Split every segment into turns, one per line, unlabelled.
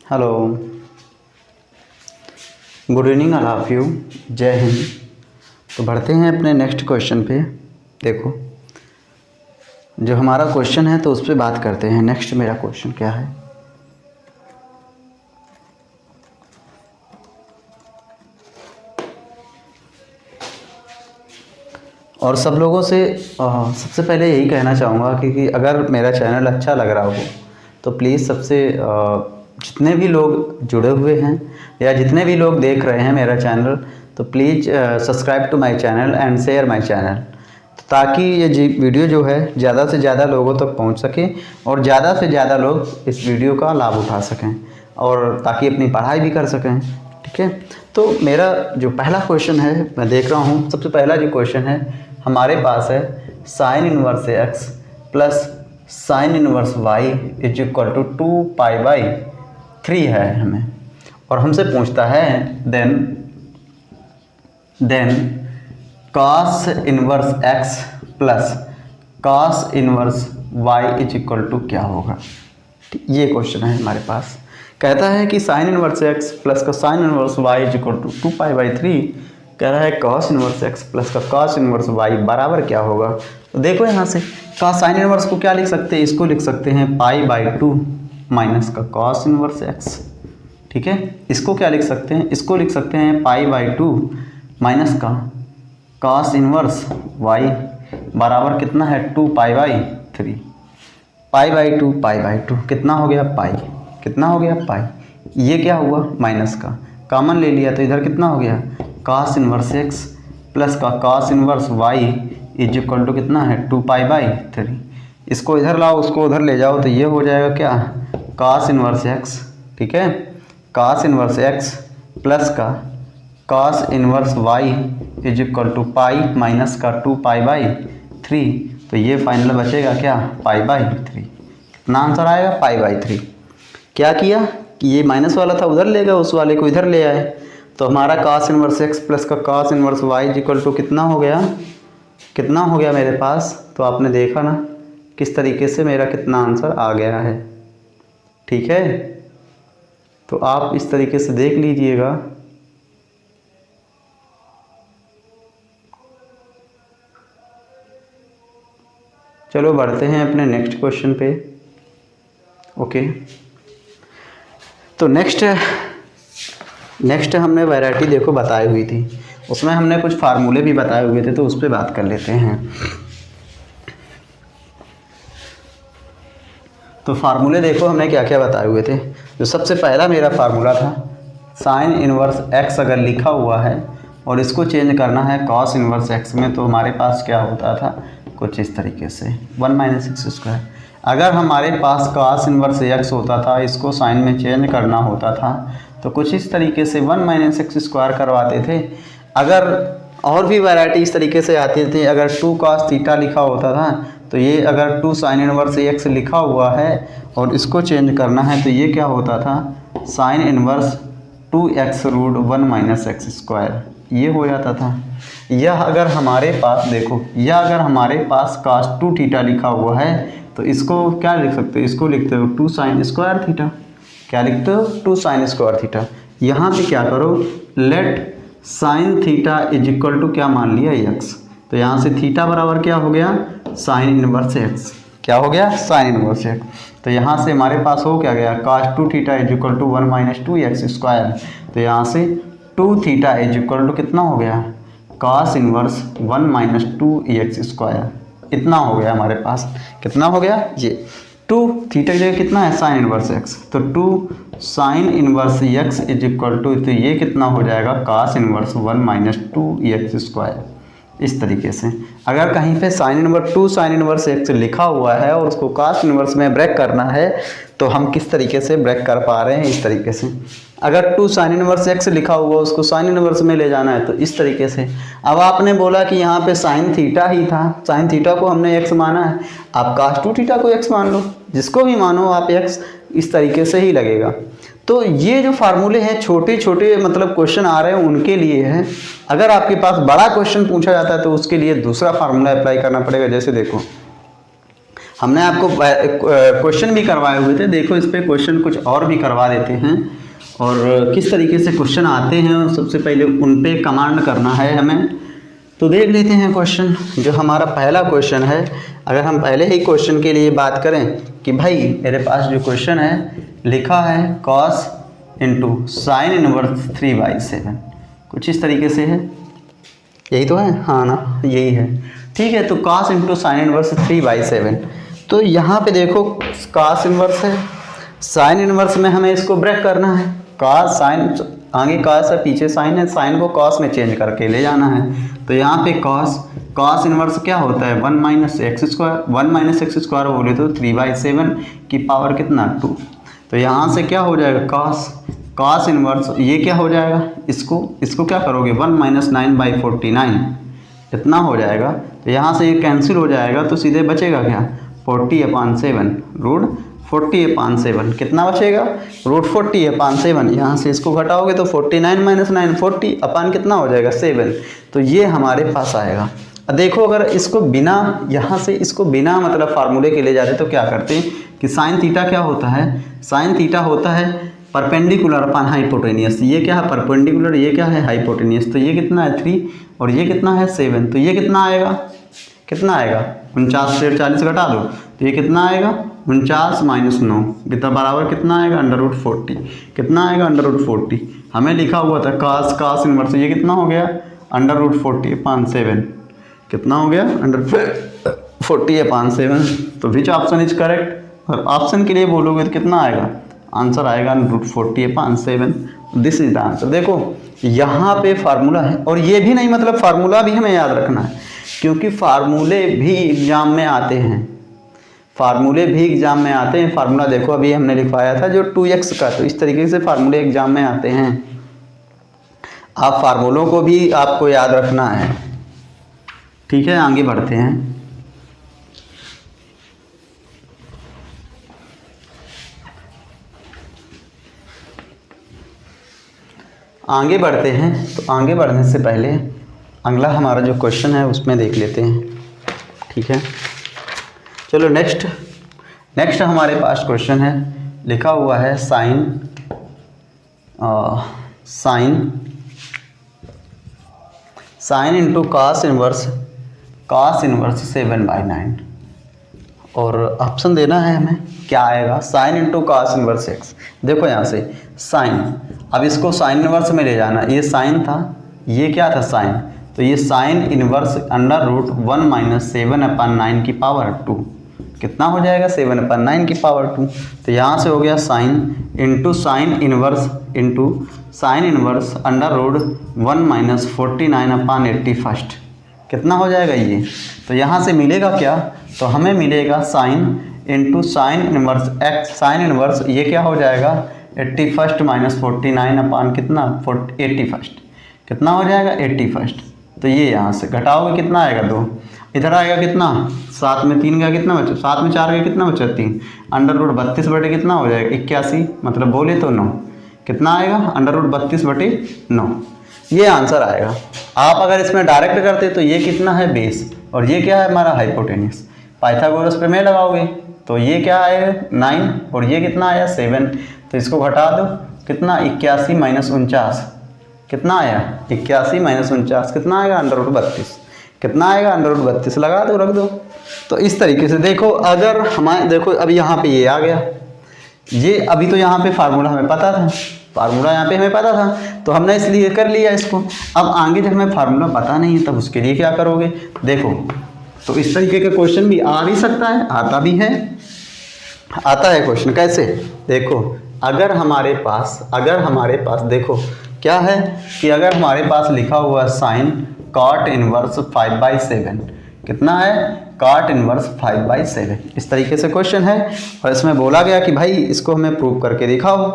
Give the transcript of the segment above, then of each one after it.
Hello, good evening all of you, जय हिंद। तो बढ़ते हैं अपने नेक्स्ट क्वेश्चन पे। देखो, जो हमारा क्वेश्चन है तो उस पर बात करते हैं। नेक्स्ट मेरा क्वेश्चन क्या है? और सब लोगों से सबसे पहले यही कहना चाहूँगा कि अगर मेरा चैनल अच्छा लग रहा हो तो प्लीज़ सबसे जितने भी लोग जुड़े हुए हैं या जितने भी लोग देख रहे हैं मेरा चैनल, तो please subscribe to my channel and share my channel, ताकि ये वीडियो जो है ज़्यादा से ज़्यादा लोगों तक पहुंच सके और ज़्यादा से ज़्यादा लोग इस वीडियो का लाभ उठा सकें और ताकि अपनी पढ़ाई भी कर सकें। ठीक है, तो मेरा जो पहला क्वेश्चन है मैं देख रहा हूँ। सबसे पहला जो क्वेश्चन है हमारे पास है sine inverse x plus sine inverse y is equal to 2π/3 है हमें, और हमसे पूछता है then cos inverse x plus cos inverse y is equal to क्या होगा। ये क्वेश्चन है हमारे पास। कहता है कि साइन इनवर्स एक्स प्लस का sine inverse y is equal to 2π/3। कह रहा है cos इनवर्स एक्स प्लस का cos इनवर्स वाई बराबर क्या होगा। तो देखो यहाँ से साइन इनवर्स को क्या लिख सकते हैं, इसको लिख सकते हैं π/2 माइनस का cos इनवर्स एक्स। ठीक है, इसको क्या लिख सकते हैं, इसको लिख सकते हैं π/2 माइनस का cos इनवर्स वाई बराबर कितना है 2π/3। π/2 कितना हो गया पाई, कितना हो गया पाई। ये क्या हुआ माइनस का कॉमन ले लिया तो इधर कितना हो गया cos इनवर्स एक्स प्लस का cos inverse y is equal to कितना है 2π/3। इसको इधर लाओ उसको उधर ले जाओ तो ये हो जाएगा क्या cos इनवर्स एक्स। ठीक है, cos इनवर्स एक्स प्लस का cos inverse y is equal to pi minus का 2π/3। तो ये फाइनल बचेगा क्या π/3। कितना आंसर आएगा π/3। क्या किया कि ये माइनस वाला था उधर ले गए, उस वाले को इधर ले आए, तो हमारा cos इनवर्स एक्स प्लस का cos inverse y is equal to कितना हो गया, कितना हो गया मेरे पास। तो आपने देखा ना किस तरीके से मेरा कितना आंसर आ गया है। ठीक है, तो आप इस तरीके से देख लीजिएगा। चलो बढ़ते हैं अपने नेक्स्ट क्वेश्चन पे। ओके, तो नेक्स्ट हमने वैरायटी देखो बताई हुई थी, उसमें हमने कुछ फार्मूले भी बताए हुए थे, तो उस पर बात कर लेते हैं। तो फार्मूले देखो हमने क्या क्या बताए हुए थे। जो सबसे पहला मेरा फार्मूला था साइन इनवर्स एक्स अगर लिखा हुआ है और इसको चेंज करना है cos इनवर्स एक्स में, तो हमारे पास क्या होता था कुछ इस तरीके से 1 - x²। अगर हमारे पास cos इनवर्स एक्स होता था, इसको साइन में चेंज करना होता था, तो कुछ इस तरीके से 1 - x² करवाते थे। अगर और भी वैरायटी इस तरीके से आती थी, अगर 2 cos थीटा लिखा होता था, तो ये अगर 2 साइन इनवर्स एक्स लिखा हुआ है और इसको चेंज करना है, तो ये क्या होता था साइन इनवर्स 2x√1 - x², ये हो जाता था। यह अगर हमारे पास देखो, यह अगर हमारे पास cos 2 थीटा लिखा हुआ है, तो इसको क्या लिख सकते हो, इसको लिखते हो 2 sin स्क्वायर थीटा। क्या लिखते हो 2 sin स्क्वायर थीटा। यहाँ पे क्या करो, let sine theta is equal to क्या मान लिया x। तो यहाँ से थीटा बराबर क्या हो गया साइन इनवर्स एक्स। क्या हो गया साइन इनवर्स एक्स। तो यहाँ से हमारे पास हो क्या गया cos 2 theta is equal to 1 - 2x²। तो यहाँ से 2 थीटा इज इक्वल टू कितना हो गया cos इनवर्स 1 - 2x²। इतना हो गया हमारे पास, कितना हो गया ये 2 थीटा की जगह कितना है साइन इनवर्स एक्स, तो 2 sine inverse x is equal to, तो ये कितना हो जाएगा cos इनवर्स 1 - 2x²। इस तरीके से अगर कहीं पे2 साइन इनवर्स एक्स लिखा हुआ है और उसको cos इनवर्स में ब्रेक करना है, तो हम किस तरीके से ब्रेक कर पा रहे हैं, इस तरीके से। अगर 2 साइन इनवर्स एक्स लिखा हुआ उसको साइन इनवर्स में ले जाना है, तो इस तरीके से। अब आपने बोला कि यहाँ पे साइन थीटा ही था, साइन थीटा को हमने एक्स माना है, आप cos 2 थीटा को एक्स मान लो, जिसको भी मानो आप एक्स, इस तरीके से ही लगेगा। तो ये जो फार्मूले हैं छोटे छोटे मतलब क्वेश्चन आ रहे हैं उनके लिए है। अगर आपके पास बड़ा क्वेश्चन पूछा जाता है तो उसके लिए दूसरा फार्मूला अप्लाई करना पड़ेगा। जैसे देखो हमने आपको क्वेश्चन भी करवाए हुए थे, देखो इस पे क्वेश्चन कुछ और भी करवा देते हैं और किस तरीके से क्वेश्चन आते हैं सबसे पहले उन पे कमांड करना है हमें। तो देख लेते हैं क्वेश्चन। जो हमारा पहला क्वेश्चन है, अगर हम पहले ही क्वेश्चन के लिए बात करें कि भाई मेरे पास जो क्वेश्चन है लिखा है cos इंटू साइन इनवर्स 3/7, कुछ इस तरीके से है, यही तो है, हाँ ना, यही है, ठीक है। तो cos इंटू साइन इनवर्स 3/7, तो यहाँ पे देखो cos इनवर्स है, साइन इनवर्स में हमें इसको ब्रेक करना है, cos साइन, आगे cos है पीछे साइन है, साइन को cos में चेंज करके ले जाना है। तो यहाँ पे cos इनवर्स क्या होता है 1 माइनस एक्स स्क्वायर बोले तो 3/7 की पावर कितना 2। तो यहाँ से क्या हो जाएगा cos इनवर्स, ये क्या हो जाएगा, इसको क्या करोगे 1 माइनस 9/49 इतना हो जाएगा। तो यहाँ से ये कैंसिल हो जाएगा, तो सीधे बचेगा क्या 40/7 रूट 40/7, कितना बचेगा रूट 40/7। यहाँ से इसको घटाओगे तो 49 माइनस 9 40 अपान कितना हो जाएगा 7। तो ये हमारे पास आएगा। अब देखो अगर इसको बिना, यहाँ से इसको बिना मतलब फार्मूले के ले जाते तो क्या करते कि साइन थीटा क्या होता है, साइन थीटा होता है परपेंडिकुलर अपान हाइपोटेनियस। ये क्या है परपेंडिकुलर, ये क्या है हाइपोटेनियस। तो ये कितना है 3 और ये कितना है 7। तो ये कितना आएगा 49 से 40 घटा दो तो ये कितना आएगा 49 माइनस 9 कितना बराबर कितना आएगा √40। कितना आएगा √40। हमें लिखा हुआ था cos इनवर्स, ये कितना हो गया √40/7, कितना हो गया √40/7। तो विच ऑप्शन इज करेक्ट। और ऑप्शन के लिए बोलोगे तो कितना आएगा, आंसर आएगा √40/7। This is the answer. देखो यहाँ पे फार्मूला है, और ये भी नहीं मतलब फार्मूला भी हमें याद रखना है, क्योंकि फार्मूले भी एग्जाम में आते हैं, फार्मूला देखो अभी हमने लिखवाया था जो 2x का, तो इस तरीके से फार्मूले एग्जाम में आते हैं। आप फार्मूलों को भी आपको याद रखना है, ठीक है। आगे बढ़ते हैं। तो आगे बढ़ने से पहले अगला हमारा जो क्वेश्चन है उसमें देख लेते हैं, ठीक है। चलो नेक्स्ट हमारे पास क्वेश्चन है, लिखा हुआ है साइन इंटू cos इनवर्स 7/9, और ऑप्शन देना है हमें क्या आएगा sine into cos inverse x। देखो यहाँ से साइन, अब इसको साइन इनवर्स में ले जाना, ये साइन था, ये क्या था साइन, तो ये साइन इनवर्स √1 माइनस 7/9 की पावर 2, कितना हो जाएगा 7/9 की पावर 2। तो यहाँ से हो गया sine into sine inverse √1 minus 49/81, कितना हो जाएगा ये। तो यहाँ से मिलेगा क्या, तो हमें मिलेगा sine into sine inverse x, sine inverse ये क्या हो जाएगा 81 माइनस 49 कितना 81, कितना हो जाएगा 81। तो ये यहाँ से घटाओगे कितना आएगा 2, इधर आएगा कितना 7 में 3 का कितना बचा, 7 में 4 का कितना बचा 3, √32 बटे कितना हो जाएगा 81, मतलब बोले तो 9, कितना आएगा √32/9, ये आंसर आएगा। आप अगर इसमें डायरेक्ट करते तो ये कितना है बेस, और ये क्या है हमारा हाइपोटेनियस, पाइथागोरस प्रमेय लगाओगे तो ये क्या आएगा 9 और ये कितना आया 7। तो इसको घटा दो कितना 81 माइनस 49, कितना आया 81 माइनस 49, कितना आएगा √32, कितना आएगा √32 लगा दो रख दो। तो इस तरीके से देखो अगर हमारे देखो अब यहाँ पे ये आ गया, ये अभी तो यहाँ पे फार्मूला हमें पता था, तो हमने इसलिए कर लिया इसको। अब आगे जब हमें फार्मूला पता नहीं है तब उसके लिए क्या करोगे, देखो तो इस तरीके का क्वेश्चन भी आ भी सकता है, आता है क्वेश्चन कैसे, देखो अगर हमारे पास देखो क्या है कि अगर हमारे पास लिखा हुआ साइन cot इनवर्स 5/7, कितना है cot इनवर्स 5/7, इस तरीके से क्वेश्चन है। और इसमें बोला गया कि भाई इसको हमें प्रूव करके दिखाओ,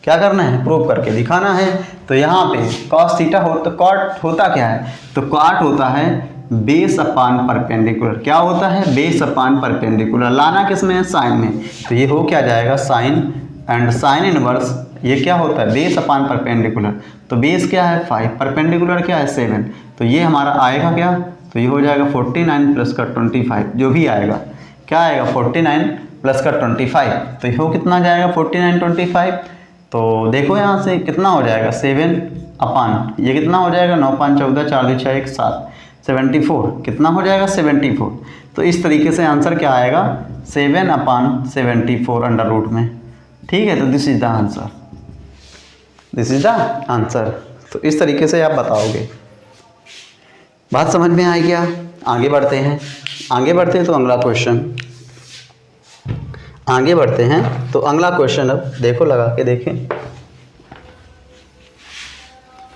क्या करना है प्रूव करके दिखाना है। तो यहाँ पे cos थीटा हो तो cot होता क्या है, तो cot होता है बेस अपान परपेंडिकुलर, क्या होता है बेस अपान परपेंडिकुलर, लाना किस में है साइन में। तो ये हो क्या जाएगा साइन एंड साइन इनवर्स, ये क्या होता है बेस अपान परपेंडिकुलर, तो बेस क्या है 5, परपेंडिकुलर क्या है 7, तो ये हमारा आएगा क्या, तो ये हो जाएगा 49 प्लस का 25 जो भी आएगा, क्या आएगा 49 प्लस का 25, तो ये कितना आ जाएगा 49 25। तो देखो यहाँ से कितना हो जाएगा 7 अपान, ये कितना हो जाएगा 9 5 14 4 2 6 1 7, 74 कितना हो जाएगा 74। तो इस तरीके से आंसर क्या आएगा 7 अपान 74 अंडर रूट में। ठीक है, तो this is the answer, this is the answer. तो इस तरीके से आप बताओगे। बात समझ में आई क्या? आगे बढ़ते हैं, आगे बढ़ते हैं तो अगला क्वेश्चन, आगे बढ़ते हैं तो अगला क्वेश्चन अब देखो, लगा के देखें।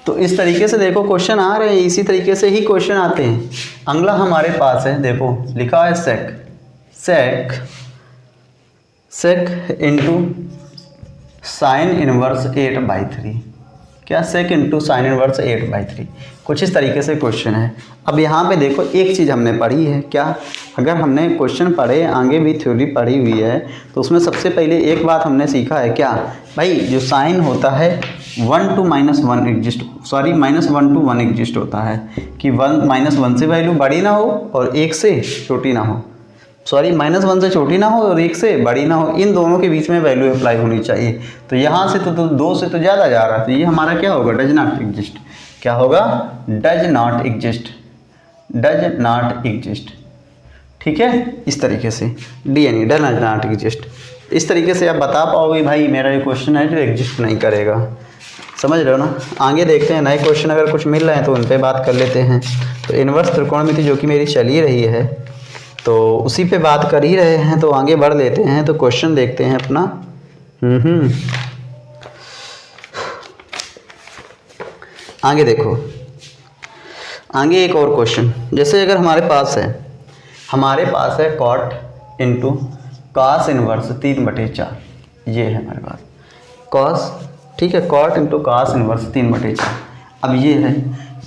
तो इस तरीके से देखो क्वेश्चन आ रहे हैं, इसी तरीके से ही क्वेश्चन आते हैं। अगला हमारे पास है, देखो लिखा है सेक इंटू साइन इनवर्स 8/3। क्या सेक इंटू साइन इनवर्स 8/3, कुछ इस तरीके से क्वेश्चन है। अब यहाँ पे देखो एक चीज़ हमने पढ़ी है, क्या? अगर हमने क्वेश्चन पढ़े, आगे भी थ्योरी पढ़ी हुई है, तो उसमें सबसे पहले एक बात हमने सीखा है, क्या भाई? जो साइन होता है 1 to -1 exist, sorry -1 to 1 exist होता है, कि 1 से वैल्यू बड़ी ना हो और 1 से छोटी ना हो, सॉरी -1 से छोटी ना हो और 1 से बड़ी ना हो, इन दोनों के बीच में वैल्यू अप्लाई होनी चाहिए। तो यहाँ से तो 2 से तो ज़्यादा जा रहा है, तो ये हमारा क्या होगा? Does not exist. क्या होगा? Does not exist, does not exist. ठीक है, इस तरीके से DNA डज नॉट एग्जिस्ट। इस तरीके से आप बता पाओगे भाई मेरा ये क्वेश्चन है जो एग्जिस्ट नहीं करेगा। समझ रहे हो ना? आगे देखते हैं नए क्वेश्चन, अगर कुछ मिल रहे हैं तो उन पर बात कर लेते हैं। तो इनवर्स त्रिकोणमिति जो कि मेरी चल ही रही है, तो उसी पे बात कर ही रहे हैं, तो आगे बढ़ लेते हैं। तो क्वेश्चन देखते हैं अपना। आगे देखो, आगे एक और क्वेश्चन, जैसे अगर हमारे पास है कॉट इंटू कॉस इनवर्स 3/4, ये है हमारे पास कॉस। ठीक है, कॉट इंटू कॉस इनवर्स 3/4। अब ये है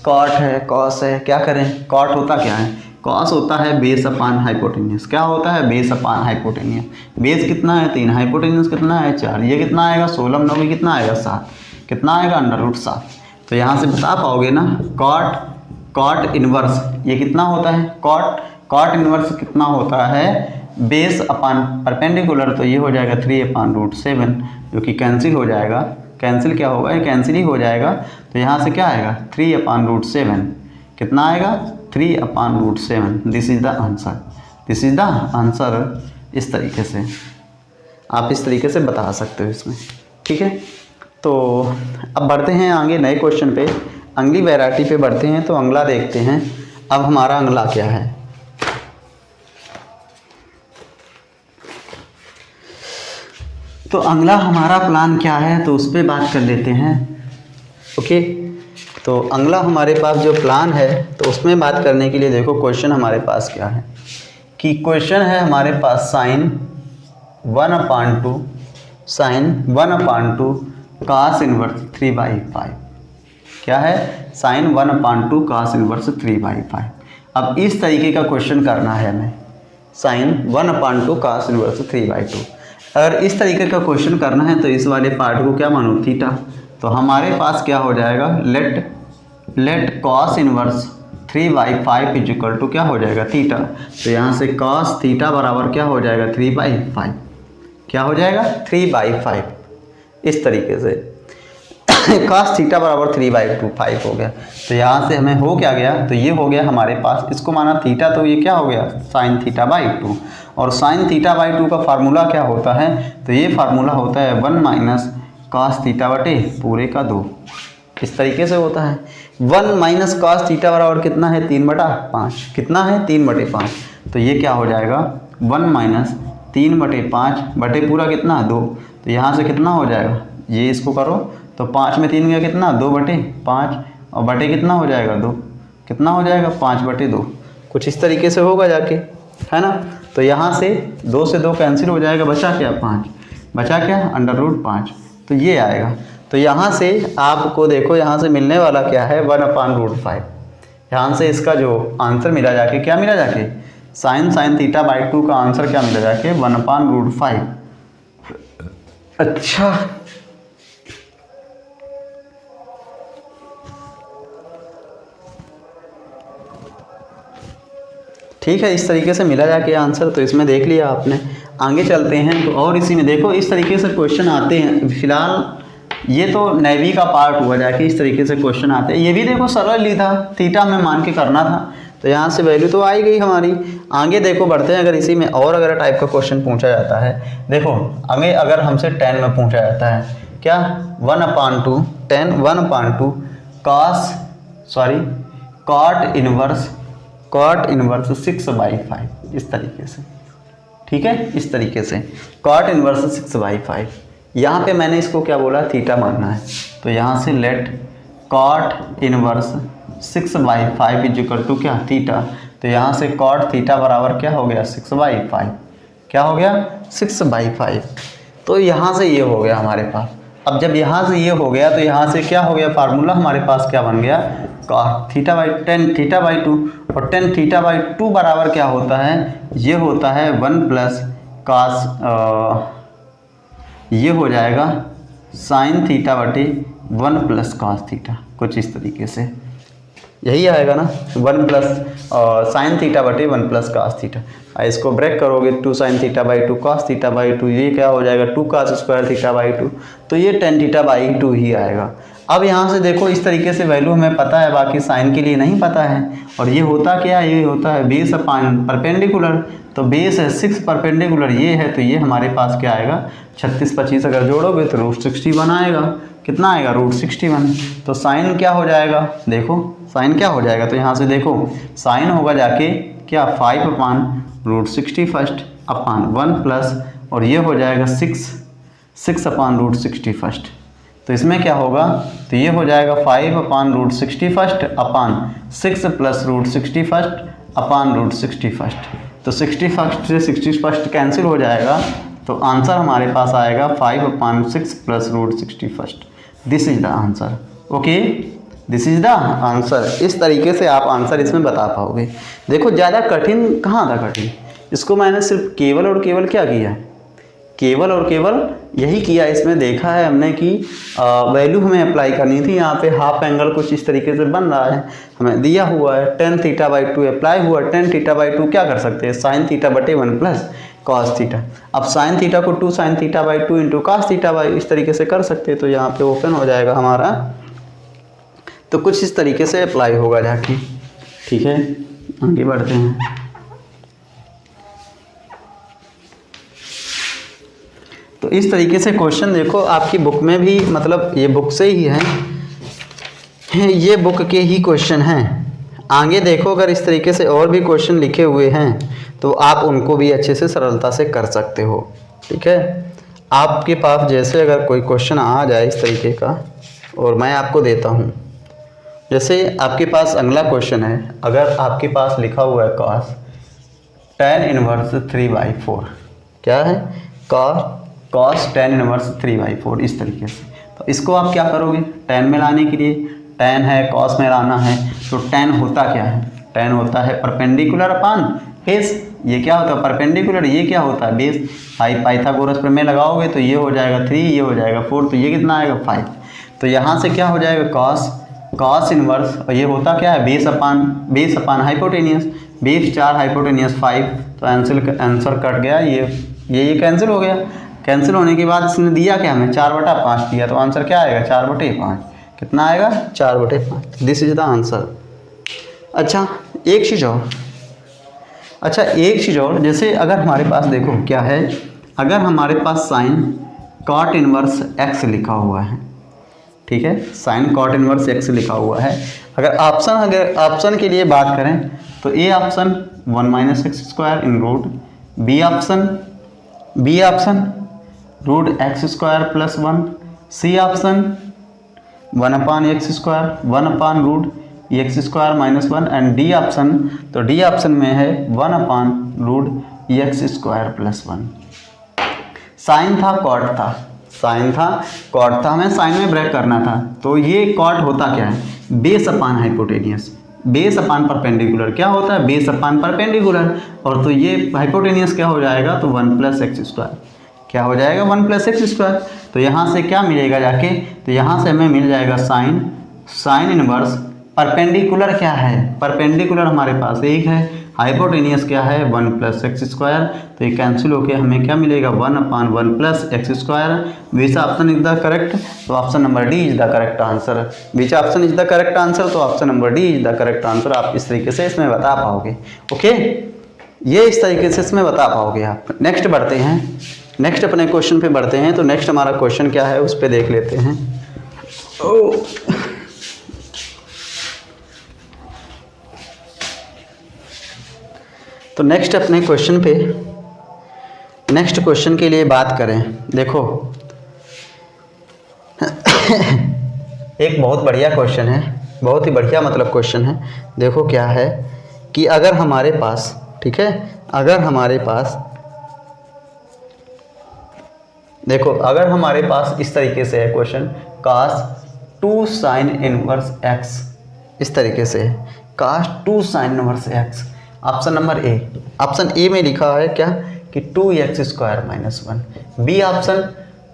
कॉट है, कॉस है, क्या करें? कॉट होता क्या है? कॉस होता है बेस अपान हाइपोटेन्यूस। क्या होता है? बेस अपान हाइपोटेन्यूस। बेस कितना है? 3, हाइपोटेन्यूस कितना है? 4। ये कितना आएगा? 16 9 कितना आएगा? 7। कितना आएगा? √7। तो यहाँ से बता पाओगे ना, कॉट इनवर्स ये कितना होता है? कॉट इनवर्स कितना होता है? बेस अपान परपेंडिकुलर, तो ये हो जाएगा 3/√7, जो कि कैंसिल हो जाएगा। कैंसिल क्या होगा? ये कैंसिल ही हो जाएगा। तो यहाँ से क्या आएगा? 3/√7। कितना आएगा? 3/√7। This is the answer, this is the answer. इस तरीके से आप इस तरीके से बता सकते हो इसमें। ठीक है, तो अब बढ़ते हैं आगे नए क्वेश्चन पे, अगली वैरायटी पे बढ़ते हैं। तो अगला देखते हैं, अब हमारा अगला क्या है। तो अगला हमारा प्लान क्या है, तो उस पर बात कर लेते हैं। ओके, तो अगला हमारे पास जो प्लान है, तो उसमें बात करने के लिए देखो क्वेश्चन हमारे पास क्या है, कि क्वेश्चन है हमारे पास साइन 1/2 cos इनवर्स 3/5। क्या है? Sine 1/2 cos inverse 3/5। अब इस तरीके का क्वेश्चन करना है हमें, साइन 1/2 cos इनवर्स 3/2। अगर इस तरीके का क्वेश्चन करना है तो इस वाले पार्ट को क्या मानो? थीटा। तो हमारे पास क्या हो जाएगा? Let cos inverse 3/5 equal to क्या हो जाएगा? थीटा। तो यहाँ से cos थीटा बराबर क्या हो जाएगा? 3/5। क्या हो जाएगा? 3/5। इस तरीके से cos थीटा बराबर 3/5 हो गया। तो यहाँ से हमें हो क्या गया? तो ये हो गया हमारे पास, इसको माना थीटा, तो ये क्या हो गया? Sine theta. और साइन थीटा/2 का फार्मूला क्या होता है? तो ये फार्मूला होता है 1 - cos थीटा बटे पूरे का 2। इस तरीके से होता है। 1 - cos थीटा बराबर कितना है? 3/5। कितना है? 3/5। तो ये क्या हो जाएगा? 1 - 3/5 बटे पूरा कितना? 2। तो यहाँ से कितना हो जाएगा? ये इसको करो तो 5 में 3 गया कितना? 2/5, और बटे कितना हो जाएगा? 2। कितना हो जाएगा? 5/2। कुछ इस तरीके से होगा जाके, है ना? तो यहाँ से 2 से 2 कैंसिल हो जाएगा, बचा क्या? 5। बचा क्या? √5। तो ये आएगा। तो यहाँ से आपको देखो, यहाँ से मिलने वाला क्या है? 1/√5। यहाँ से इसका जो आंसर मिला जाके, क्या मिला जाके? साइन थीटा/2 का आंसर क्या मिला जाके? 1/√5। अच्छा, ठीक है, इस तरीके से मिला जाके आंसर। तो इसमें देख लिया आपने। आगे चलते हैं तो और इसी में देखो इस तरीके से क्वेश्चन आते हैं। फिलहाल ये तो नेवी का पार्ट हुआ, जाके इस तरीके से क्वेश्चन आते हैं। ये भी देखो सरल ही था, थीटा में मान के करना था, तो यहाँ से वैल्यू तो आई गई हमारी। आगे देखो बढ़ते हैं, अगर इसी में और अगर टाइप का क्वेश्चन पूछा जाता है, देखो आगे अगर हमसे 10 में पूछा जाता है क्या 1/2 10 1/2 कॉट इनवर्स 6/5 इस तरीके से। ठीक है, इस तरीके से कॉट इनवर्स 6/5। यहाँ पे मैंने इसको क्या बोला, थीटा मानना है, तो यहाँ से let cot inverse 6/5 equal to क्या, थीटा। तो यहाँ से कॉट थीटा बराबर क्या हो गया, 6/5। क्या हो गया, 6/5। तो यहाँ से ये हो गया हमारे पास। अब जब यहाँ से ये हो गया तो यहाँ से क्या हो गया, फार्मूला हमारे पास क्या बन गया, कॉट tan थीटा/2। और tan थीटा/2 बराबर क्या होता है, ये होता है 1 प्लस cos, ये हो जाएगा sin थीटा/1 प्लस cos थीटा, कुछ इस तरीके से यही आएगा ना, 1 प्लस sin थीटा/1 प्लस cos थीटा। इसको ब्रेक करोगे 2 sin थीटा/2 cos थीटा/2, ये क्या हो जाएगा 2 cos स्क्वायर थीटा/2, तो ये tan थीटा/2 ही आएगा। अब यहाँ से देखो इस तरीके से वैल्यू हमें पता है, बाकी साइन के लिए नहीं पता है। और ये होता क्या है, ये होता है बेस अपान परपेंडिकुलर। तो बेस है 6 परपेंडिकुलर ये है, तो ये हमारे पास क्या आएगा 36 25 अगर जोड़ोगे तो √61 आएगा। कितना आएगा, √61। तो साइन क्या हो जाएगा, देखो साइन क्या हो जाएगा, तो यहाँ से देखो साइन होगा जाके क्या 5/√61 अपान 1 प्लस, और ये हो जाएगा 6/√61। तो इसमें क्या होगा, तो ये हो जाएगा 5/√61 अपान 6 प्लस √61 अपान √61। तो 61 से 61 कैंसिल हो जाएगा, तो आंसर हमारे पास आएगा 5/6 plus √61। This is the answer. Okay, this is the answer. इस तरीके से आप आंसर इसमें बता पाओगे। देखो ज़्यादा कठिन कहाँ था, कठिन इसको मैंने सिर्फ केवल और केवल क्या किया है, केवल और केवल यही किया। इसमें देखा है हमने कि वैल्यू हमें अप्लाई करनी थी। यहाँ पे हाफ एंगल कुछ इस तरीके से बन रहा है, हमें दिया हुआ है tan थीटा/2 अप्लाई हुआ। tan थीटा/2 क्या कर सकते हैं, sin थीटा/1 प्लस cos थीटा। अब sin थीटा को 2 sin थीटा/2 इंटू cos थीटा इस तरीके से कर सकते हैं। तो यहाँ पे ओपन हो जाएगा हमारा, तो कुछ इस तरीके से अप्लाई होगा जाके। ठीक है, आगे बढ़ते हैं। तो इस तरीके से क्वेश्चन देखो आपकी बुक में भी, मतलब ये बुक से ही है, ये बुक के ही क्वेश्चन हैं। आगे देखो अगर इस तरीके से और भी क्वेश्चन लिखे हुए हैं तो आप उनको भी अच्छे से सरलता से कर सकते हो। ठीक है, आपके पास जैसे अगर कोई क्वेश्चन आ जाए इस तरीके का और मैं आपको देता हूँ, जैसे आपके पास अगला क्वेश्चन है, अगर आपके पास लिखा हुआ है cos tan इनवर्स 3/4, क्या है cos tan इनवर्स 3/4 इस तरीके से। तो इसको आप क्या करोगे, tan में लाने के लिए, tan है cos में लाना है, तो tan होता क्या है, tan होता है परपेंडिकुलर अपान बेस। ये क्या होता है परपेंडिकुलर, ये क्या होता है बेस। पाइथागोरस प्रमेय लगाओगे तो ये हो जाएगा 3, ये हो जाएगा 4, तो ये कितना आएगा 5। तो यहाँ से क्या हो जाएगा cos इनवर्स, और ये होता क्या है base upon hypotenuse, base 4 hypotenuse 5। तो आंसर कट गया, ये कैंसिल हो गया। कैंसिल होने के बाद इसने दिया क्या हमें 4/5 दिया, तो आंसर क्या आएगा 4/5। कितना आएगा 4/5। This is the answer. अच्छा एक चीज़ और, जैसे अगर हमारे पास देखो क्या है, अगर हमारे पास साइन कॉट इनवर्स x लिखा हुआ है, ठीक है, साइन कॉट इनवर्स x लिखा हुआ है। अगर ऑप्शन के लिए बात करें तो A option 1 - x² in root, B option √x² + 1, C option 1/x², 1/√x² - 1, and D option, तो डी ऑप्शन में है 1/√x² + 1। साइन था कॉट था, हमें साइन में ब्रेक करना था। तो ये कॉट होता क्या है, base upon hypotenuse, base upon perpendicular. क्या होता है बेस अपान परपेंडिकुलर, और तो ये हाइपोटेनियस क्या हो जाएगा, तो 1 + x², क्या हो जाएगा 1 + x²। तो यहाँ से क्या मिलेगा जाके, तो यहाँ से हमें मिल जाएगा साइन इनवर्स परपेंडिकुलर। क्या है परपेंडिकुलर हमारे पास 1 है, हाइपोटेनियस क्या है 1 प्लस एक्स स्क्वायर, तो ये कैंसिल होके हमें क्या मिलेगा 1/1 plus x square. Which option is the correct, तो option number D is the correct answer. Which option is the correct answer, तो option number D is the correct answer. आप इस तरीके से इसमें बता पाओगे। ओके, ये इस तरीके से इसमें बता पाओगे आप। नेक्स्ट बढ़ते हैं, नेक्स्ट अपने क्वेश्चन पे बढ़ते हैं। तो नेक्स्ट हमारा क्वेश्चन क्या है उस पर देख लेते हैं। तो नेक्स्ट अपने क्वेश्चन पे, नेक्स्ट क्वेश्चन के लिए बात करें। देखो एक बहुत बढ़िया क्वेश्चन है, बहुत ही बढ़िया मतलब क्वेश्चन है। देखो क्या है कि अगर हमारे पास, ठीक है, अगर हमारे पास, देखो अगर हमारे पास इस तरीके से है question, cos 2 sin inverse x, इस तरीके से है cos 2 sin inverse x। Option number A, option A में लिखा है क्या कि 2x² minus 1, B option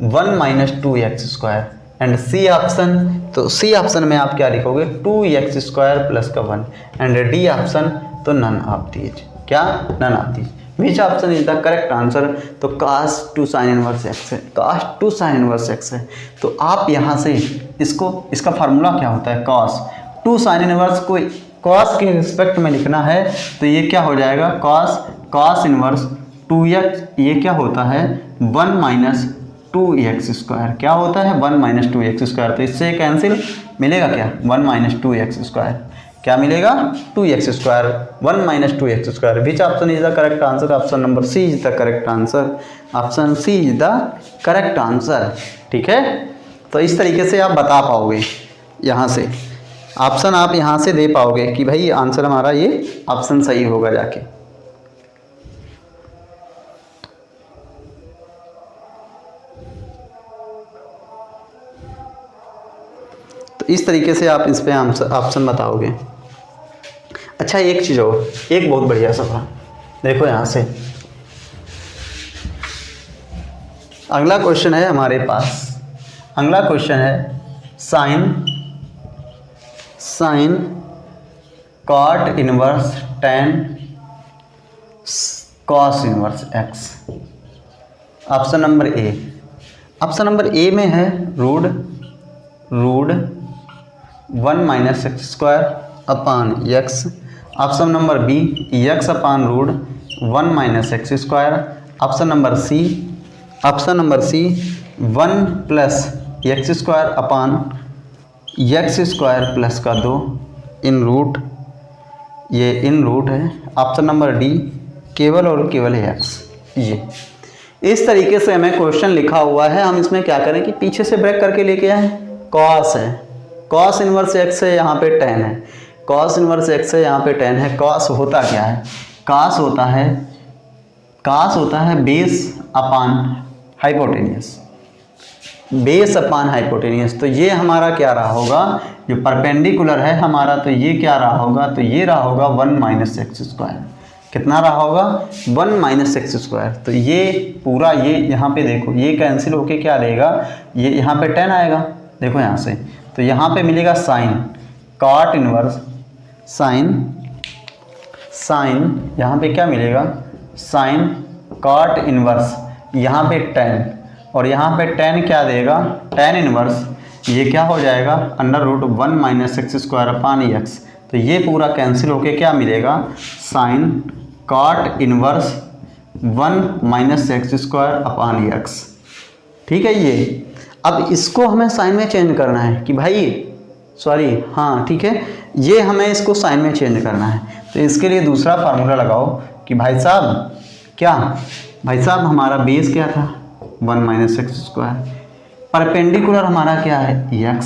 1 minus 2x² and C option, तो सी ऑप्शन में आप क्या लिखोगे 2x² प्लस का 1 एंड डी ऑप्शन तो नन ऑफ दीज, क्या none of these. Which option is the correct answer, तो cos 2 sin इनवर्स x है, cos 2 sin इनवर्स x है। तो आप यहाँ से इसको, इसका फार्मूला क्या होता है, cos 2 sin इनवर्स को cos के रिस्पेक्ट में लिखना है, तो ये क्या हो जाएगा cos इनवर्स 2x, ये क्या होता है 1 माइनस 2x², क्या होता है 1 माइनस 2x²। तो इससे कैंसिल मिलेगा क्या 1 माइनस 2x², क्या मिलेगा 2x², 1 minus 2x²। Which option is the correct answer, option number C is the correct answer, option C is the correct answer. ठीक है, तो इस तरीके से आप बता पाओगे, यहाँ से ऑप्शन आप यहाँ से दे पाओगे कि भाई आंसर हमारा ये ऑप्शन सही होगा जाके। तो इस तरीके से आप इस पे ऑप्शन बताओगे। अच्छा एक चीज़ और, एक बहुत बढ़िया सवाल देखो यहाँ से, अगला क्वेश्चन है हमारे पास, अगला क्वेश्चन है sine cot inverse tan cos inverse x। Option number A, option number A में है root 1 minus x² upon x। Option number B x upon root 1 minus x²। Option number C 1 plus x² upon x² plus का 2 in root, ये in root है। Option number D केवल और केवल x। ये इस तरीके से हमें क्वेश्चन लिखा हुआ है। हम इसमें क्या करें कि पीछे से ब्रेक करके लेके आए, cos है, cos इनवर्स x है, यहाँ पे tan है, cos इनवर्स x है, यहाँ पे tan है। cos होता क्या है, cos होता है base upon hypotenuse, base upon hypotenuse. तो ये हमारा क्या रहा होगा, जो परपेंडिकुलर है हमारा, तो ये क्या रहा होगा, तो ये रहा होगा 1 माइनस x²। कितना रहा होगा 1 माइनस x²। तो ये पूरा, ये यहाँ पे देखो ये कैंसिल होके क्या देगा, ये यहाँ पे tan आएगा, देखो यहाँ से, तो यहाँ पे मिलेगा साइन कॉट इनवर्स साइन यहाँ पे क्या मिलेगा साइन कॉट इनवर्स, यहाँ पे tan, और यहाँ पे tan क्या देगा tan इनवर्स, ये क्या हो जाएगा under root 1 minus x² upon x। तो ये पूरा कैंसिल होके क्या मिलेगा sine cot inverse 1 minus x² upon x। ठीक है, ये अब इसको हमें साइन में चेंज करना है कि भाई सॉरी, हाँ ठीक है, ये हमें इसको साइन में चेंज करना है। तो इसके लिए दूसरा फार्मूला लगाओ कि भाई साहब क्या, भाई साहब हमारा बेस क्या था 1 माइनस x², परपेंडिकुलर हमारा क्या है x,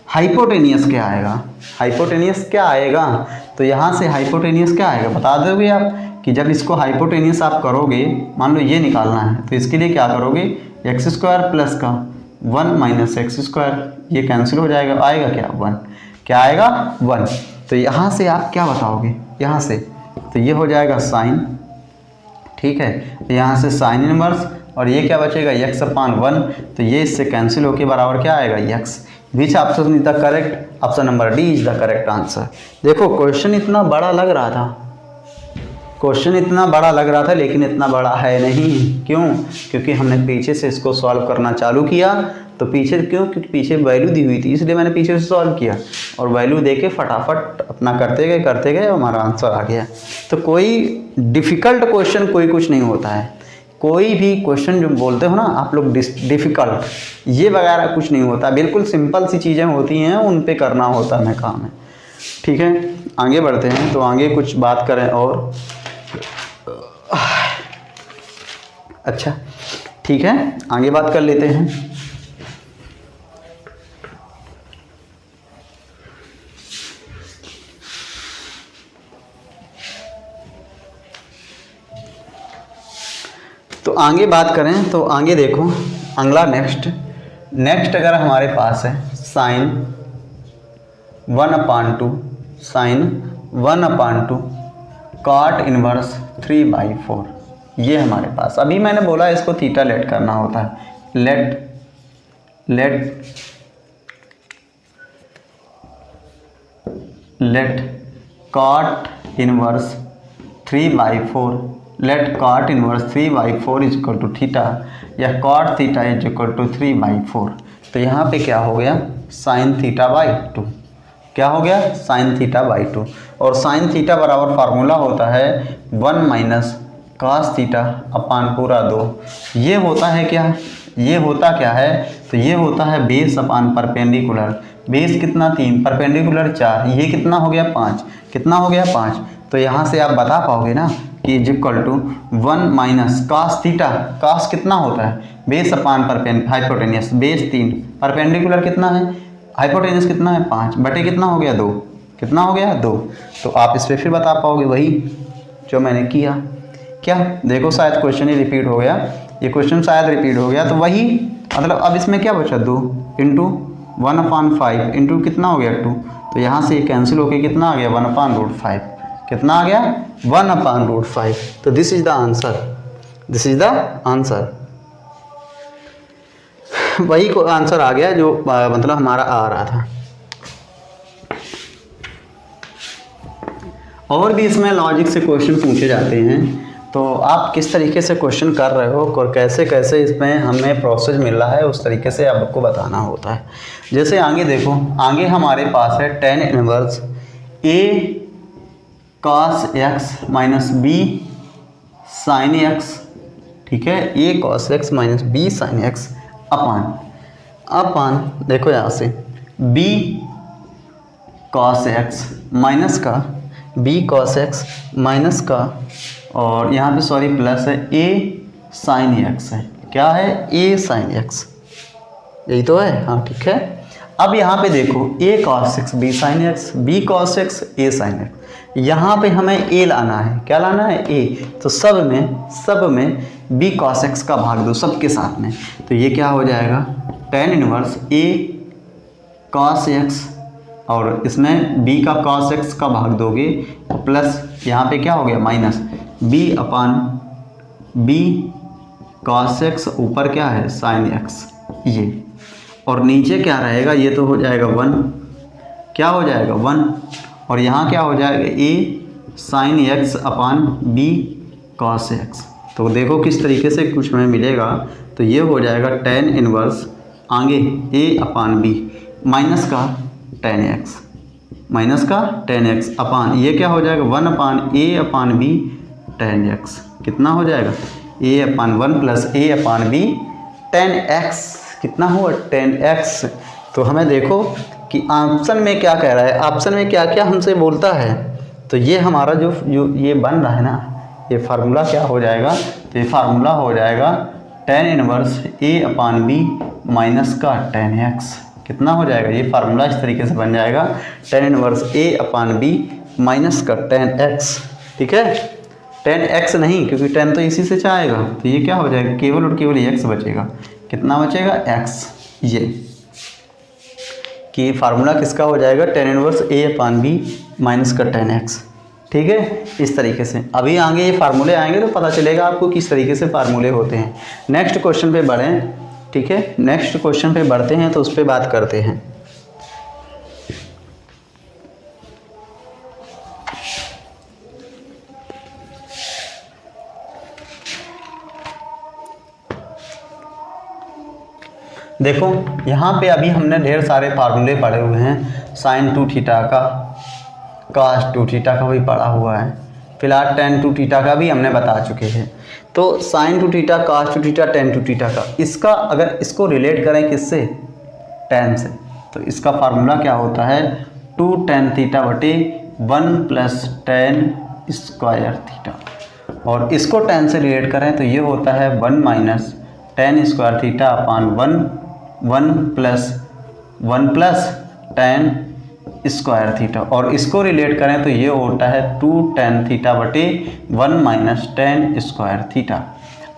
हाइपोटेनियस क्या आएगा, हाइपोटेनियस क्या आएगा, तो यहाँ से हाइपोटेनियस क्या आएगा बता दोगे आप कि जब इसको हाइपोटेनियस आप करोगे, मान लो ये निकालना है, तो इसके लिए क्या करोगे x² प्लस का 1 माइनस x², ये कैंसिल हो जाएगा, आएगा क्या 1, क्या आएगा 1। तो यहाँ से आप क्या बताओगे, यहाँ से तो ये हो जाएगा साइन, ठीक है, तो यहाँ से साइन इनवर्स, और ये क्या बचेगा x अपान 1, तो ये इससे कैंसिल होके बराबर क्या आएगा x। Which option is the correct, option number D is the correct answer. देखो क्वेश्चन इतना बड़ा लग रहा था, क्वेश्चन इतना बड़ा लग रहा था लेकिन इतना बड़ा है नहीं। क्यों? क्योंकि हमने पीछे से इसको सॉल्व करना चालू किया। तो पीछे क्यों? क्योंकि पीछे वैल्यू दी हुई थी, इसलिए मैंने पीछे से सॉल्व किया और वैल्यू दे के फटाफट अपना करते गए और हमारा आंसर आ गया। तो कोई डिफ़िकल्ट क्वेश्चन कोई कुछ नहीं होता है। कोई भी क्वेश्चन जो बोलते हो ना आप लोग डिफ़िकल्ट, ये वगैरह कुछ नहीं होता। बिल्कुल सिंपल सी चीज़ें होती हैं, उन पे करना होता है काम है। ठीक है, आगे बढ़ते हैं। तो आगे कुछ बात करें और अच्छा ठीक है, आगे बात कर लेते हैं। तो आगे बात करें तो आगे देखो अगला नेक्स्ट अगर हमारे पास है साइन 1/2 साइन 1/2 कॉट इनवर्स 3/4, ये हमारे पास। अभी मैंने बोला इसको थीटा लेट करना होता है। Let cot inverse 3/4 let cot inverse 3/4 is equal to theta या cot theta is equal to 3/4। तो यहाँ पे क्या हो गया? Sine theta. क्या हो गया? Sine theta. और साइन थीटा बराबर फार्मूला होता है 1 - cos थीटा अपान पूरा 2। ये होता है क्या? ये होता क्या है? तो ये होता है बेस अपान परपेंडिकुलर। बेस कितना? 3, परपेंडिकुलर 4, ये कितना हो गया? 5। कितना हो गया? 5। तो यहाँ से आप बता पाओगे ना कि is equal to 1 - cos theta. cos कितना होता है? Base upon hypotenuse, base 3, perpendicular कितना है? हाइपोटेनियस कितना है? 5 बटे कितना हो गया? 2। कितना हो गया? 2। तो आप इस पर फिर बता पाओगे वही जो मैंने किया। क्या देखो, शायद क्वेश्चन ही रिपीट हो गया, ये क्वेश्चन शायद रिपीट हो गया। तो वही मतलब अब इसमें क्या बचा? 2 इंटू 1/5 इंटू कितना हो गया? 2। तो यहाँ से कैंसिल होके कितना आ गया? 1/√5। कितना आ गया? 1/√5। तो this is the answer, this is the answer. वही को आंसर आ गया जो मतलब हमारा आ रहा था। और भी इसमें लॉजिक से क्वेश्चन पूछे जाते हैं, तो आप किस तरीके से क्वेश्चन कर रहे हो और कैसे कैसे इसमें हमें प्रोसेस मिल रहा है, उस तरीके से आपको बताना होता है। जैसे आगे देखो, आगे हमारे पास है tan inverse a cos x minus b sin x। ठीक है, a cos x minus b sin x अपान देखो यहाँ से b cos x माइनस का b cos x माइनस का, और यहाँ पे सॉरी प्लस है a sin x है। क्या है? a sin x, यही तो है। हाँ ठीक है। अब यहाँ पे देखो a cos x b sin x, b cos x a sin x। यहाँ पे हमें a लाना है। क्या लाना है? a। तो सब में b cos x का भाग दो सबके साथ में। तो ये क्या हो जाएगा? tan inverse a cos x, और इसमें b का cos x का भाग दोगे, प्लस यहाँ पे क्या हो गया? माइनस b अपान b cos x, ऊपर क्या है? sin x ये, और नीचे क्या रहेगा? ये तो हो जाएगा 1। क्या हो जाएगा? 1। और यहाँ क्या हो जाएगा? a sin x upon b cos x। तो देखो किस तरीके से कुछ हमें मिलेगा। तो ये हो जाएगा tan इनवर्स आगे a अपान b माइनस का tan x अपान ये क्या हो जाएगा? 1 अपान a upon b tan x। कितना हो जाएगा? a upon 1 plus a upon b tan x। कितना हुआ? tan x। तो हमें देखो कि ऑप्शन में क्या कह रहा है, ऑप्शन में क्या क्या हमसे बोलता है। तो ये हमारा जो ये बन रहा है ना, ये फार्मूला क्या हो जाएगा? तो ये फार्मूला हो जाएगा tan inverse a upon b minus का tan x। कितना हो जाएगा? ये फार्मूला इस तरीके से बन जाएगा tan inverse a upon b minus का tan x। ठीक है, tan x नहीं, क्योंकि tan तो इसी से चाहेगा। तो ये क्या हो जाएगा? केवल और केवल x बचेगा। कितना बचेगा? x। ये कि फार्मूला किसका हो जाएगा? tan inverse a upon b minus का tan x। ठीक है, इस तरीके से। अभी आगे ये फार्मूले आएंगे तो पता चलेगा आपको किस तरीके से फार्मूले होते हैं। नेक्स्ट क्वेश्चन पे बढ़ें। ठीक है, नेक्स्ट क्वेश्चन पे बढ़ते हैं तो उस पर बात करते हैं। देखो यहाँ पे अभी हमने ढेर सारे फार्मूले पढ़े हुए हैं, साइन 2 थीटा का, कास 2 थीटा का भी पढ़ा हुआ है, फिलहाल टेन 2 थीटा का भी हमने बता चुके हैं। तो साइन 2 थीटा, कास 2 थीटा, टेन 2 थीटा का, इसका अगर इसको रिलेट करें किससे, टेन से, तो इसका फार्मूला क्या होता है 2 tan थीटा बटे 1 + tan स्क्वायर थीटा, और इसको टेन से रिलेट करें तो ये होता है 1 - tan square theta upon 1 + tan square theta, और इसको रिलेट करें तो ये होता है 2 tan थीटा बटे 1 - tan स्क्वायर थीटा।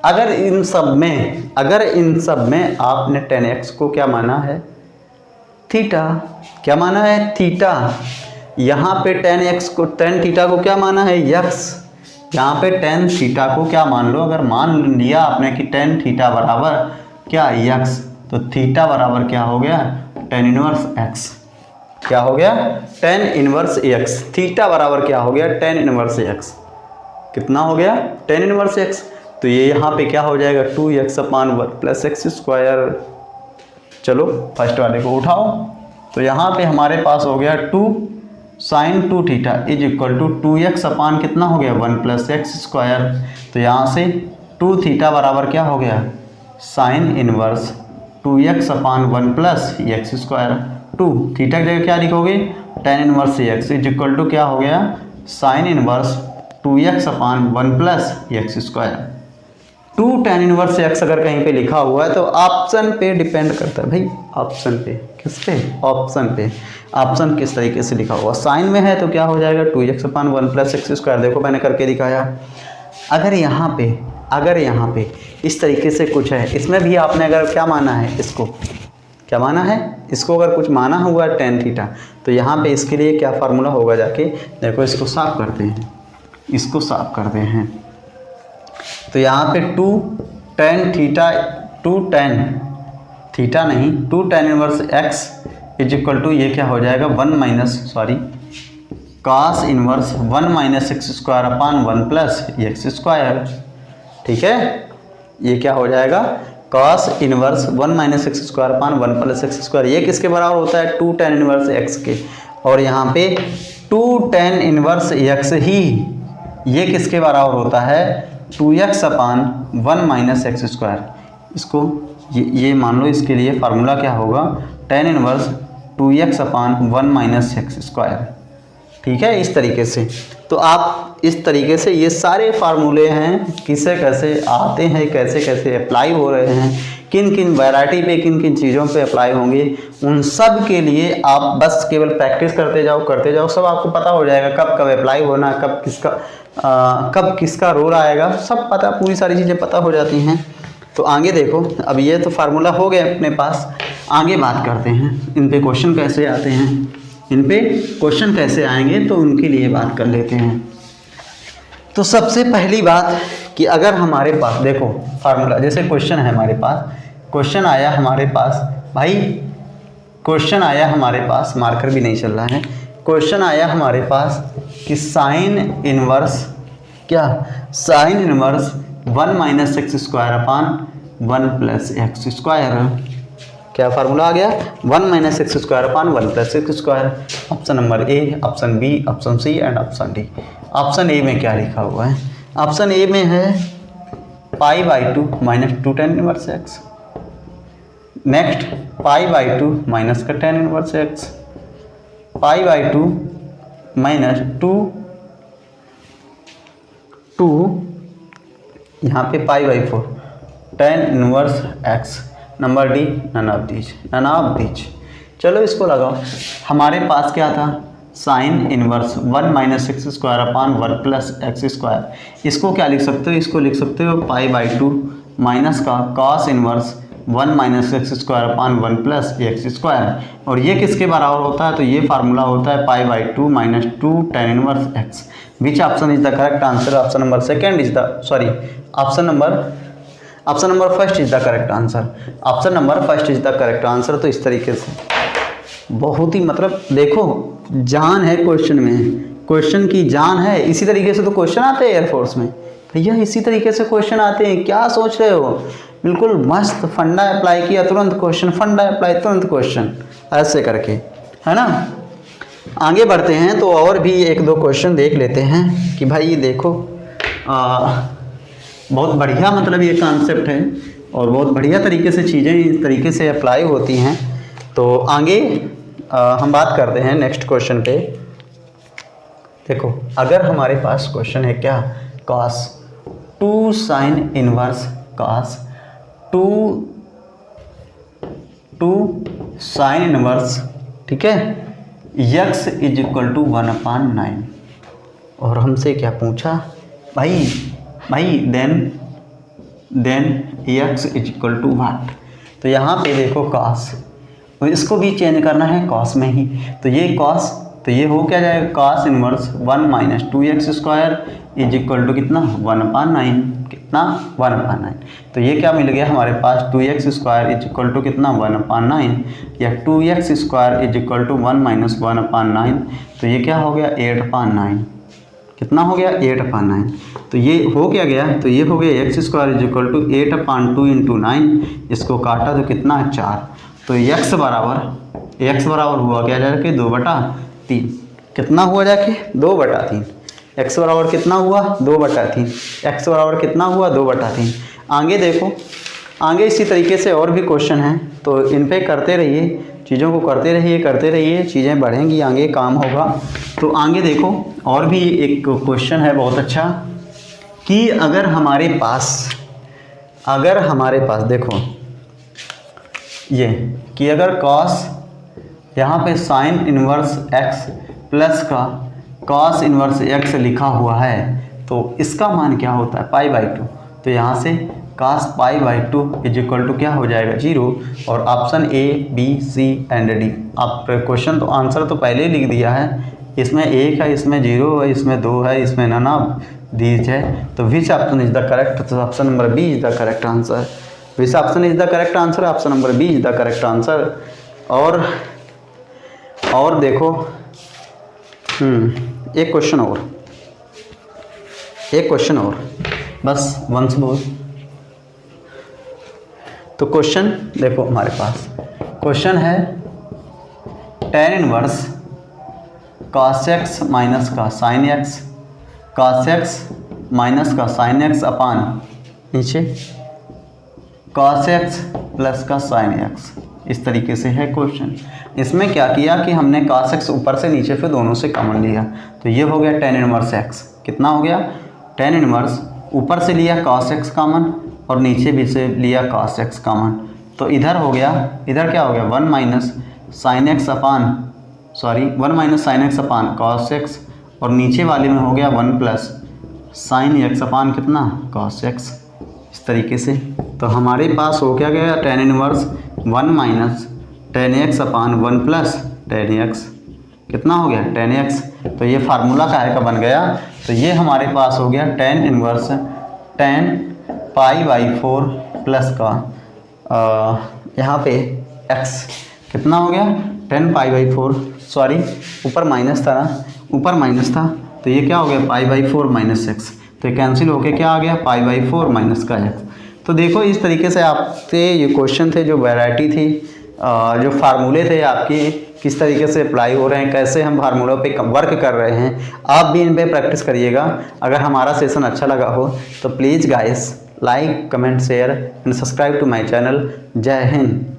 अगर इन सब में आपने tan x को क्या माना है, थीटा, क्या माना है, थीटा। यहाँ पे tan थीटा को क्या माना है, यक्स। यहाँ पे tan थीटा को क्या मान लो, अगर मान लिया आपने कि tan थीटा बराबर क्या, यक्स, तो थीटा बराबर क्या हो गया, tan इनवर्स x। क्या हो गया, tan इनवर्स x। थीटा बराबर क्या हो गया, tan इनवर्स x। कितना हो गया, tan इनवर्स x। तो ये यहाँ पे क्या हो जाएगा 2x अपान 1 + x²। चलो फर्स्ट वाले को उठाओ, तो यहाँ पे हमारे पास हो गया 2 sin 2 थीटा = 2x अपान कितना हो गया 1 + x²। तो यहाँ से 2 थीटा बराबर क्या हो गया, साइन इनवर्स 2x अपान 1 + x²। 2 थीटा की जगह क्या लिखोगे, tan इनवर्स x = क्या हो गया, साइन इनवर्स 2x अपान 1 + x²। 2 tan इनवर्स x अगर कहीं पे लिखा हुआ है तो ऑप्शन पे डिपेंड करता है भाई, ऑप्शन पे, किस पे, ऑप्शन पे, ऑप्शन किस तरीके से लिखा हुआ। साइन में है तो क्या हो जाएगा 2x अपान 1 + x²। देखो मैंने करके दिखाया। अगर यहाँ पे इस तरीके से कुछ है, इसमें भी आपने अगर क्या माना है, इसको क्या माना है, इसको अगर कुछ माना हुआ है tan थीटा, तो यहाँ पे इसके लिए क्या फार्मूला होगा, जाके देखो, इसको साफ करते हैं, इसको साफ करते हैं। तो यहाँ पे 2 tan थीटा, 2 tan थीटा नहीं, 2 tan इनवर्स x = ये क्या हो जाएगा 1 - cos inverse 1 - x² upon 1 + x²। ठीक है, ये क्या हो जाएगा cos inverse 1 - x² upon 1 + x²। ये किसके बराबर होता है, 2 tan इनवर्स x के। और यहाँ पे 2 tan इनवर्स x ही ये किसके बराबर होता है, 2x अपान 1 - x²। इसको ये मान लो, इसके लिए फार्मूला क्या होगा, tan इनवर्स 2x अपान 1 - x²। ठीक है, इस तरीके से। तो आप इस तरीके से ये सारे फार्मूले हैं, किसे कैसे आते हैं, कैसे कैसे अप्लाई हो रहे हैं, किन किन वैरायटी पे, किन किन चीज़ों पे अप्लाई होंगे, उन सब के लिए आप बस केवल प्रैक्टिस करते जाओ, सब आपको पता हो जाएगा, कब कब अप्लाई होना, कब किसका रोल आएगा, सब पता, पूरी सारी चीज़ें पता हो जाती हैं। तो आगे देखो, अब ये तो फार्मूला हो गया अपने पास, आगे बात करते हैं इन पे क्वेश्चन कैसे आते हैं, इन पे क्वेश्चन कैसे आएंगे, तो उनके लिए बात कर लेते हैं। तो सबसे पहली बात कि अगर हमारे पास देखो फार्मूला, जैसे क्वेश्चन है हमारे पास, क्वेश्चन आया हमारे पास भाई, क्वेश्चन आया हमारे पास, मार्कर भी नहीं चल रहा है, क्वेश्चन आया हमारे पास कि साइन इनवर्स क्या, sine inverse 1 - x² upon 1 + x²। क्या फार्मूला आ गया, 1 - x² upon 1 + x²। Option number A, option B, option C and option D. Option A में क्या लिखा हुआ है, ऑप्शन ए में है π/2 - 2 tan inverse x। Next π/2 minus का tan इनवर्स x, π/2 - 2 यहाँ पे π/4 tan inverse x। Number D none of these. चलो इसको लगाओ, हमारे पास क्या था, sine inverse 1 - x² upon 1 + x²। इसको क्या लिख सकते हो, इसको लिख सकते हो π/2 माइनस का cos inverse 1 - x² upon 1 + x²। और ये किसके बराबर होता है, तो ये फार्मूला होता है π/2 - 2 tan inverse x। Which option is the correct answer, option number second is the, sorry, option number first is the correct answer, option number first is the correct answer. तो इस तरीके से बहुत ही, मतलब देखो जान है क्वेश्चन में, क्वेश्चन की जान है। इसी तरीके से तो क्वेश्चन आते हैं एयरफोर्स में भैया, इसी तरीके से क्वेश्चन आते हैं, क्या सोच रहे हो, बिल्कुल मस्त फंडा अप्लाई किया तुरंत क्वेश्चन, फंडा अप्लाई तुरंत क्वेश्चन, ऐसे करके, है ना। आगे बढ़ते हैं तो और भी एक दो क्वेश्चन देख लेते हैं कि भाई ये देखो बहुत बढ़िया मतलब ये कॉन्सेप्ट है और बहुत बढ़िया तरीके से चीज़ें इस तरीके से अप्लाई होती हैं। तो आगे हम बात करते हैं नेक्स्ट क्वेश्चन पे। देखो अगर हमारे पास क्वेश्चन है क्या, cos 2 sine inverse cos 2 sine inverse, ठीक है, x इज इक्वल टू 1/9। और हमसे क्या पूछा भाई then x is equal to what. तो यहाँ पे देखो cos, तो इसको भी चेंज करना है cos में ही, तो ये cos, तो ये हो क्या जाएगा cos inverse 1 minus 2x square is equal to कितना 1/9, कितना 1/9। तो ये क्या मिल गया हमारे पास 2x square is equal to कितना 1/9, या 2x square is equal to 1 minus 1/9। तो ये क्या हो गया 8/9, कितना हो गया 8/9। तो ये हो क्या गया, तो ये हो गया x square is equal to 8/2 into 9, इसको काटा तो कितना 4। तो x बराबर हुआ क्या जाके 2/3, कितना हुआ जाके 2/3। x बराबर कितना हुआ 2/3, x बराबर कितना हुआ 2/3। आगे देखो, आगे इसी तरीके से और भी क्वेश्चन हैं, तो इन पे करते रहिए, चीज़ों को करते रहिए, चीज़ें बढ़ेंगी, आगे काम होगा। तो आगे देखो और भी एक क्वेश्चन है बहुत अच्छा कि अगर हमारे पास देखो ये कि अगर cos यहाँ पे साइन इनवर्स x प्लस का cos इनवर्स x लिखा हुआ है, तो इसका मान क्या होता है π/2। तो यहाँ से cos π/2 इज इक्वल टू क्या हो जाएगा 0, और option A B C and D। आप क्वेश्चन तो आंसर तो पहले ही लिख दिया है, इसमें 1 है, इसमें 0 है, इसमें 2 है, इसमें नन ऑफ दीज है। तो which option is the correct, तो option number B is the correct answer. Which option is the correct answer, option number B is the correct answer. और देखो एक क्वेश्चन और बस वंस मोर। तो question देखो हमारे पास क्वेश्चन है tan inverse cos x minus का sin x, cos x minus का sin x अपान नीचे cos x प्लस का sin x, इस तरीके से है क्वेश्चन। इसमें क्या किया कि हमने cos x ऊपर से नीचे फिर दोनों से कॉमन लिया, तो ये हो गया tan इनवर्स x, कितना हो गया tan इनवर्स, ऊपर से लिया cos x कॉमन और नीचे भी से लिया cos x कॉमन। तो इधर हो गया, इधर क्या हो गया 1 माइनस साइन एक्स अपान cos x, और नीचे वाले में हो गया 1 प्लस साइन x अपान कितना cos x, इस तरीके से। तो हमारे पास हो क्या गया tan inverse 1 minus tan x अपान 1 प्लस tan x, कितना हो गया tan x। तो ये फार्मूला काहे का बन गया, तो ये हमारे पास हो गया tan इनवर्स tan π/4 प्लस का यहाँ पे x, कितना हो गया tan π/4, सॉरी ऊपर माइनस था ना, ऊपर माइनस था, तो ये क्या हो गया π/4 माइनस x, तो ये कैंसिल होके क्या आ गया π/4 माइनस का x। तो देखो इस तरीके से आपसे ये क्वेश्चन थे, जो वैरायटी थी, जो फार्मूले थे आपकी किस तरीके से अप्लाई हो रहे हैं, कैसे हम फार्मूलों पे वर्क कर रहे हैं, आप भी इन पे प्रैक्टिस करिएगा। अगर हमारा सेशन अच्छा लगा हो तो please guys like comment share and subscribe to my channel. जय हिंद।